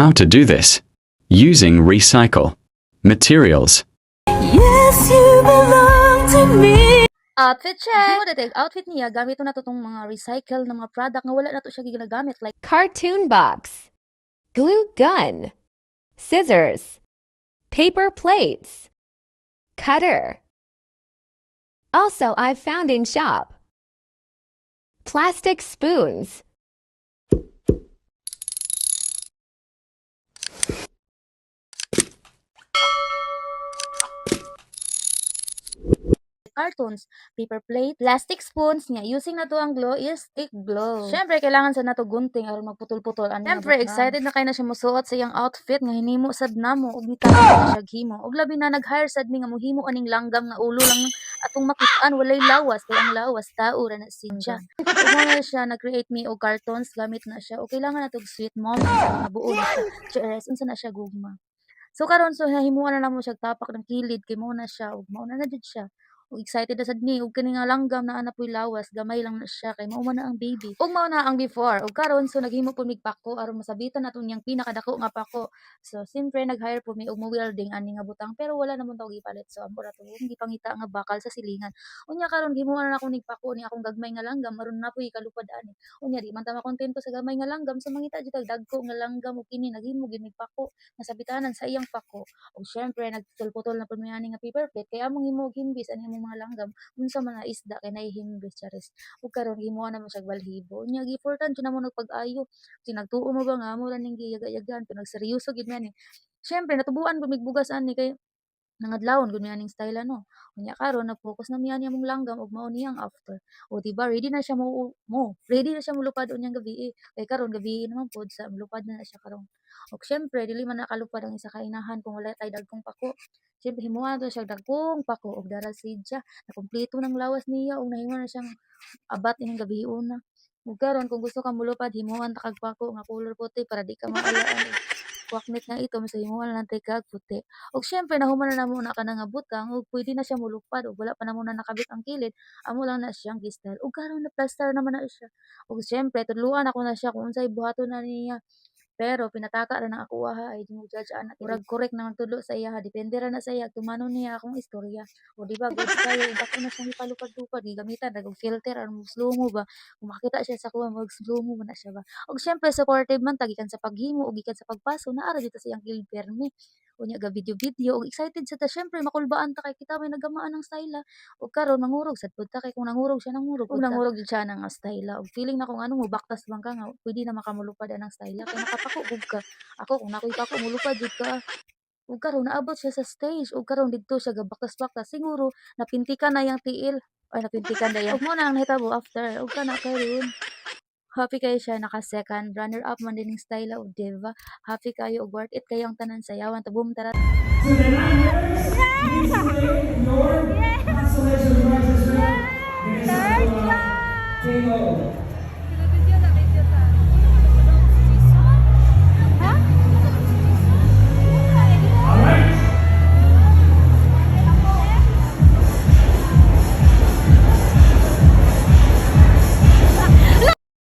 how to do this using recycle materials. Yes, you belong to me. Outfit check! Mo dati, outfit niya, gamit na to tong mga recycle na mga product nga wala na to siya ginagamit. Like, cartoon box, glue gun, scissors, paper plates, cutter. Also, I've found in shop plastic spoons, cartons, paper plate, plastic spoons nga using na to ang glue is stick glue. Syempre kailangan sa nato gunting aron magputol-putol ani. Syempre excited na kay na siya mosuot sa iyang outfit nga hinimo sad namo ug nitawag na siya himo. Ug labi na nag-hire sad mi nga mohimo aning langgam nga ulo lang atong makit-an walay lawas kay ang lawas tao ra na siya. Ug na siya nag-create mi og cartons gamit na siya. O kailangan nato sweet moments nga buo na siya. Cheers unsa na siya gugma. So karon so nahimuan na namo siya tapak ng kilid kay mao na siya ug mao na jud siya. Ug excited na sad ni ug kani nga langgam na ana po'y lawas gamay lang na siya kay mao man na ang baby. Ug mao na ang before ug karon so naghimo po mig pako aron masabitan naton yang pinakadako nga pako. So siyempre nag-hire po mi og mo-welding ani nga butang pero wala namon taw gipalit. So amo ra to hindi pangita nga bakal sa silingan. Unya karon himuan na ako nig pako ni akong gagmay nga langgam aron na po'y kalupad ani. Unya di man ta makontento sa gamay nga langgam so mangita jud tag dagko nga langgam ug kini naghimo gid mig pako nasabitanan sa iyang pako. Ug syempre nagputol-putol na pud mi ani nga paper plate kaya among himo gimbis ani mga langgam unsa man na isda kay nahihimbis charis ug karon gimuha na mo siya balhibo nya giportan siya namo nagpag-ayo sinagtuo mo ba nga mo ra ning giyaga-yagan pinagseryoso gid man ni syempre natubuan gud mig bugas ani kay nangadlawon gud mi aning style ano unya karon nag-focus na mi ani among langgam ug mao niyang after o diba ready na siya ready na siya mulupad unyang gabi kay karon gabi naman pod sa mulupad na siya karon ug syempre dili man nakalupad ang isa ka inahan kung wala tay dagkong pako syempre himuha to siya dagkong pako ug darasid siya nakumpleto ng lawas niya ug nahimo na siyang abat ining gabi una ug karon kung gusto ka mulupad himuhan ta kag pako nga color puti para di ka maalaan waknit nga ito so himuhan lang tay kag puti ug syempre nahuman na namo na ka nga butang ug pwede na siya mulupad ug wala pa namo na nakabit ang kilid amo lang na siyang gistyle ug karon na plaster naman na siya ug syempre tudluan ako na siya kung unsay buhaton na niya pero pinataka ra ng ako ay di mo judge ana murag correct na magtudlo sa iya depende ra na sa iya tumanon niya akong istorya o di ba good kayo ug ako na siyang ipalupad-lupad gamitan og filter aron slow mo ba kung makita siya sa kuha mag slow mo na siya ba ug syempre supportive man tagikan sa paghimo ug gikan sa pagpaso naara dito sa iyang kilid permi unya ga video ug excited sa ta syempre makulbaan ta kay kita may nagamaan ng style ug karon mangurog sad pud ta kay kung nangurog siya nangurog ug nangurog jud siya ng style ug feeling na kung ano mo baktas lang ka nga pwede na makamulupad ang style kay nakapako gud ka ako kung nakoy pako mulupad jud ka ug karon naabot siya sa stage ug karon didto siya gabaktas-baktas siguro napintikan na yang tiil ay napintikan na yang ug mo na ang nahitabo after ug kana karon happy kayo siya naka second runner up man din ng style ug diva happy kayo ug worth it kayo ang tanan sayawan tabum tara